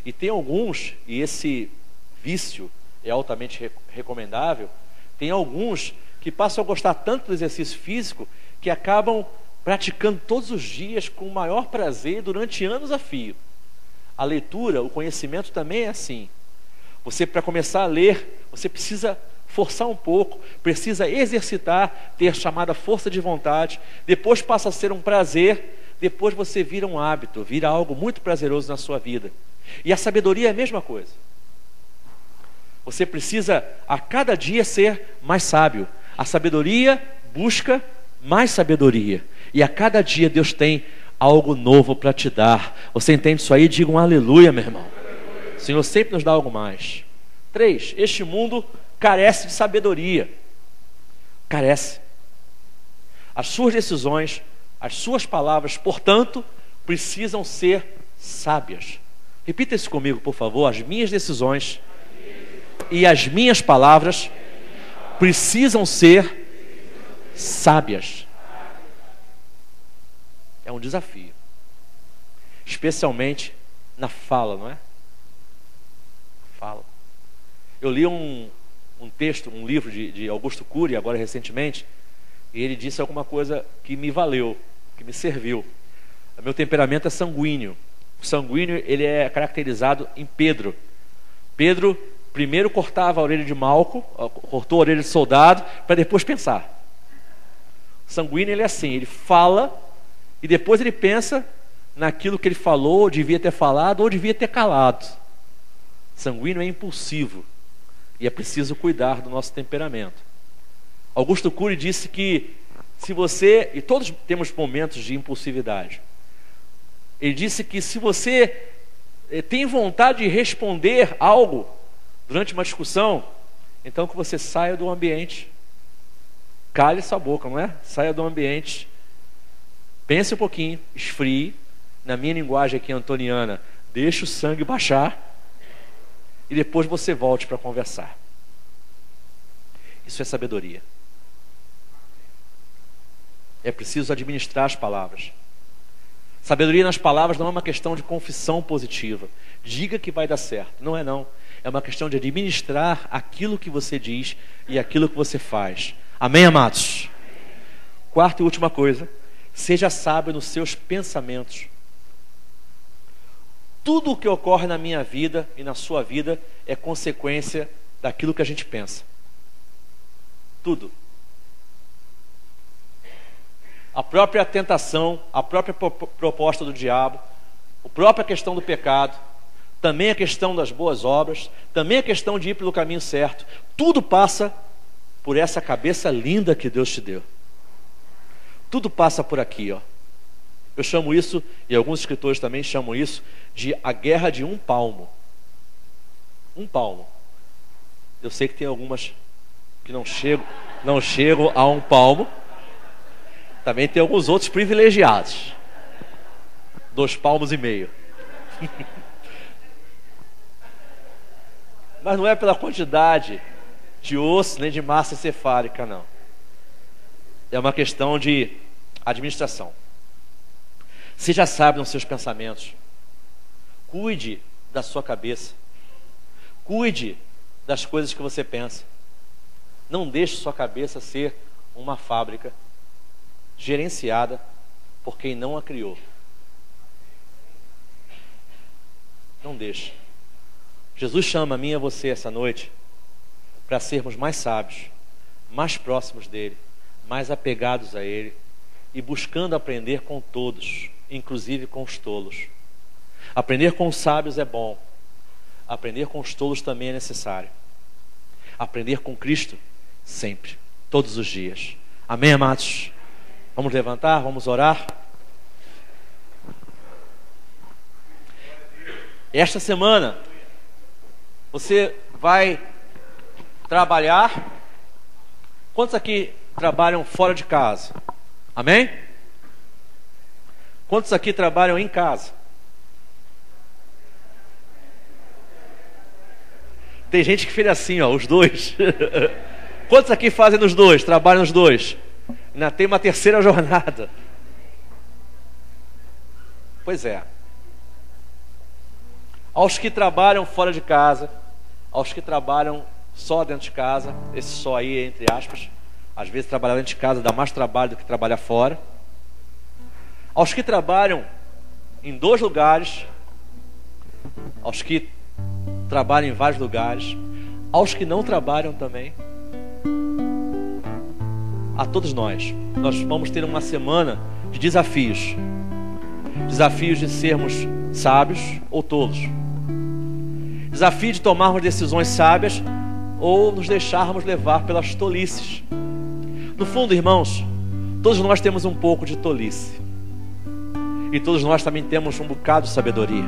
E tem alguns, e esse vício é altamente recomendável, tem alguns que passam a gostar tanto do exercício físico que acabam praticando todos os dias com o maior prazer durante anos a fio. A leitura, o conhecimento também é assim. Você, para começar a ler, você precisa forçar um pouco, precisa exercitar, ter chamada força de vontade, depois passa a ser um prazer, depois você vira um hábito, vira algo muito prazeroso na sua vida. E a sabedoria é a mesma coisa. Você precisa a cada dia ser mais sábio. A sabedoria busca mais sabedoria. E a cada dia Deus tem algo novo para te dar. Você entende isso aí? Diga um aleluia, meu irmão. O Senhor sempre nos dá algo mais. 3. Este mundo carece de sabedoria. Carece. As suas decisões, as suas palavras, portanto, precisam ser sábias. Repita isso comigo, por favor. As minhas decisões e as minhas palavras precisam ser sábias. É um desafio. Especialmente na fala, não é? Fala. Eu li um texto, um livro de Augusto Cury, agora recentemente, e ele disse alguma coisa que me valeu, que me serviu. O meu temperamento é sanguíneo. O sanguíneo, ele é caracterizado em Pedro. Pedro primeiro cortava a orelha de Malco, cortou a orelha de soldado, para depois pensar. O sanguíneo, ele é assim, ele fala e depois ele pensa naquilo que ele falou, ou devia ter falado, ou devia ter calado. Sanguíneo é impulsivo e é preciso cuidar do nosso temperamento. Augusto Cury disse que se você, e todos temos momentos de impulsividade, ele disse que se você tem vontade de responder algo durante uma discussão, então que você saia do ambiente, cale sua boca, não é? Saia do ambiente, pense um pouquinho, esfrie, na minha linguagem aqui antoniana, deixe o sangue baixar e depois você volte para conversar. Isso é sabedoria. É preciso administrar as palavras. Sabedoria nas palavras não é uma questão de confissão positiva. Diga que vai dar certo. Não é não. É uma questão de administrar aquilo que você diz e aquilo que você faz. Amém, amados? Quarta e última coisa. Seja sábio nos seus pensamentos. Tudo o que ocorre na minha vida e na sua vida é consequência daquilo que a gente pensa. Tudo. A própria tentação, a própria proposta do diabo, a própria questão do pecado, também a questão das boas obras, também a questão de ir pelo caminho certo, tudo passa por essa cabeça linda que Deus te deu. Tudo passa por aqui, ó. Eu chamo isso, e alguns escritores também chamam isso, de a guerra de um palmo. Um palmo. Eu sei que tem algumas que não chegam a um palmo. Também tem alguns outros privilegiados. 2,5 palmos. Mas não é pela quantidade de osso nem de massa encefálica, não. É uma questão de administração. Seja sábio nos seus pensamentos. Cuide da sua cabeça. Cuide das coisas que você pensa. Não deixe sua cabeça ser uma fábrica gerenciada por quem não a criou. Não deixe. Jesus chama a mim e a você essa noite para sermos mais sábios, mais próximos dele, mais apegados a ele e buscando aprender com todos, inclusive com os tolos. Aprender com os sábios é bom. Aprender com os tolos também é necessário. Aprender com Cristo sempre, todos os dias. Amém, amados? Vamos levantar, vamos orar. Esta semana você vai trabalhar. Quantos aqui trabalham fora de casa? Amém? Quantos aqui trabalham em casa? Tem gente que fez assim, ó, os dois. Quantos aqui fazem nos dois, trabalham nos dois? Ainda tem uma terceira jornada. Pois é. Aos que trabalham fora de casa, aos que trabalham só dentro de casa, esse só aí entre aspas, às vezes trabalhar dentro de casa dá mais trabalho do que trabalhar fora. Aos que trabalham em 2 lugares, aos que trabalham em vários lugares, aos que não trabalham também, a todos nós vamos ter uma semana de desafios. Desafios de sermos sábios ou tolos. Desafio de tomarmos decisões sábias ou nos deixarmos levar pelas tolices. No fundo, irmãos, todos nós temos um pouco de tolice. E todos nós também temos um bocado de sabedoria.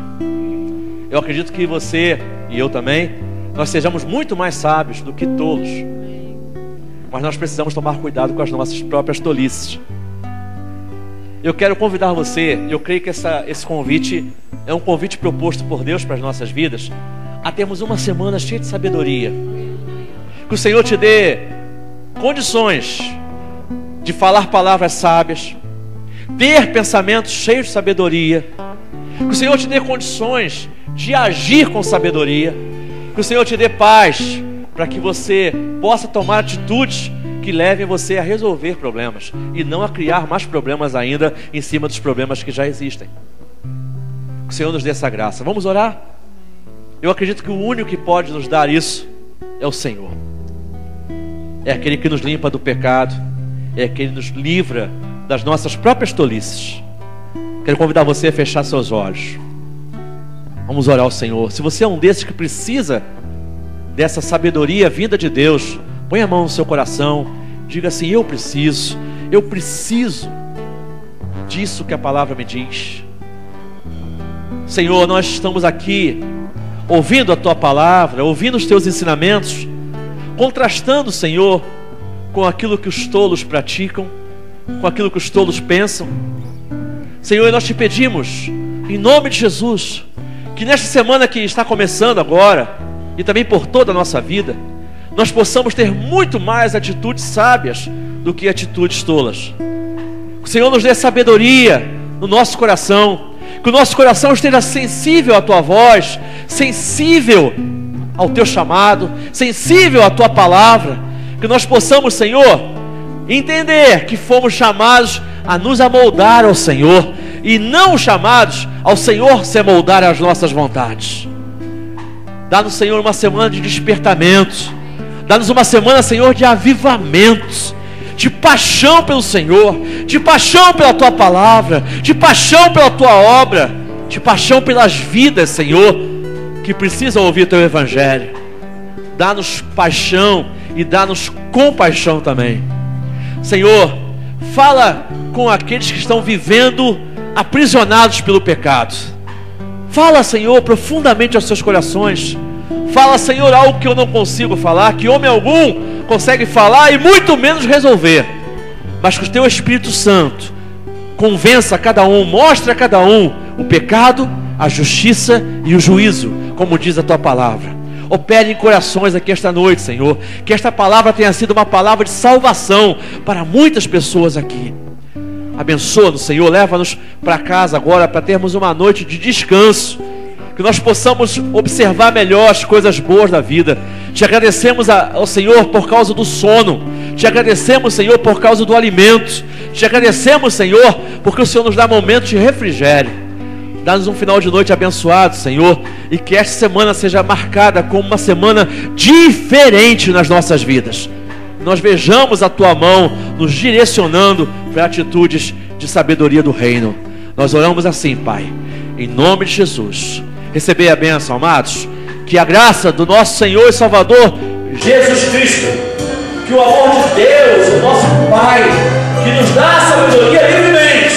Eu acredito que você e eu também, nós sejamos muito mais sábios do que tolos. Mas nós precisamos tomar cuidado com as nossas próprias tolices. Eu quero convidar você, eu creio que esse convite é um convite proposto por Deus para as nossas vidas, a termos uma semana cheia de sabedoria. Que o Senhor te dê condições de falar palavras sábias, ter pensamentos cheios de sabedoria. Que o Senhor te dê condições de agir com sabedoria. Que o Senhor te dê paz para que você possa tomar atitudes que levem você a resolver problemas e não a criar mais problemas ainda em cima dos problemas que já existem. Que o Senhor nos dê essa graça. Vamos orar? Eu acredito que o único que pode nos dar isso é o Senhor. É aquele que nos limpa do pecado, é aquele que nos livra das nossas próprias tolices. Quero convidar você a fechar seus olhos. Vamos orar ao Senhor. Se você é um desses que precisa dessa sabedoria vinda de Deus, põe a mão no seu coração, diga assim: eu preciso disso que a palavra me diz. Senhor, nós estamos aqui ouvindo a Tua palavra, ouvindo os Teus ensinamentos, contrastando, Senhor, com aquilo que os tolos praticam, com aquilo que os tolos pensam. Senhor, nós te pedimos, em nome de Jesus, que nesta semana que está começando agora, e também por toda a nossa vida, nós possamos ter muito mais atitudes sábias do que atitudes tolas. Que o Senhor nos dê sabedoria no nosso coração, que o nosso coração esteja sensível à Tua voz, sensível ao Teu chamado, sensível à Tua palavra, que nós possamos, Senhor, entender que fomos chamados a nos amoldar ao Senhor, e não chamados ao Senhor se amoldar às nossas vontades. Dá-nos, Senhor, uma semana de despertamento, dá-nos uma semana, Senhor, de avivamentos, de paixão pelo Senhor, de paixão pela Tua palavra, de paixão pela Tua obra, de paixão pelas vidas, Senhor, que precisam ouvir Teu Evangelho. Dá-nos paixão e dá-nos compaixão também. Senhor, fala com aqueles que estão vivendo aprisionados pelo pecado. Fala, Senhor, profundamente aos seus corações. Fala, Senhor, algo que eu não consigo falar, que homem algum consegue falar e muito menos resolver, mas que o Teu Espírito Santo convença a cada um, mostre a cada um o pecado, a justiça e o juízo, como diz a Tua palavra. Opere em corações aqui esta noite, Senhor, que esta palavra tenha sido uma palavra de salvação para muitas pessoas aqui. Abençoa-nos, Senhor, leva-nos para casa agora para termos uma noite de descanso, que nós possamos observar melhor as coisas boas da vida. Te agradecemos ao Senhor por causa do sono, te agradecemos, Senhor, por causa do alimento, te agradecemos, Senhor, porque o Senhor nos dá momentos de refrigério. Dá-nos um final de noite abençoado, Senhor, e que esta semana seja marcada como uma semana diferente nas nossas vidas. Nós vejamos a Tua mão nos direcionando para atitudes de sabedoria do reino. Nós oramos assim, Pai, em nome de Jesus. Recebei a bênção, amados. Que a graça do nosso Senhor e Salvador Jesus Cristo, que o amor de Deus, o nosso Pai, que nos dá a sabedoria livremente,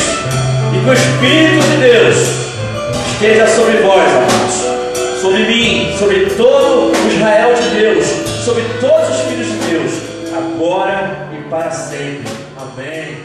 e que o Espírito de Deus esteja sobre vós, amados, sobre mim, sobre todo o Israel de Deus, sobre todos os filhos de Deus, agora e para sempre. Amém.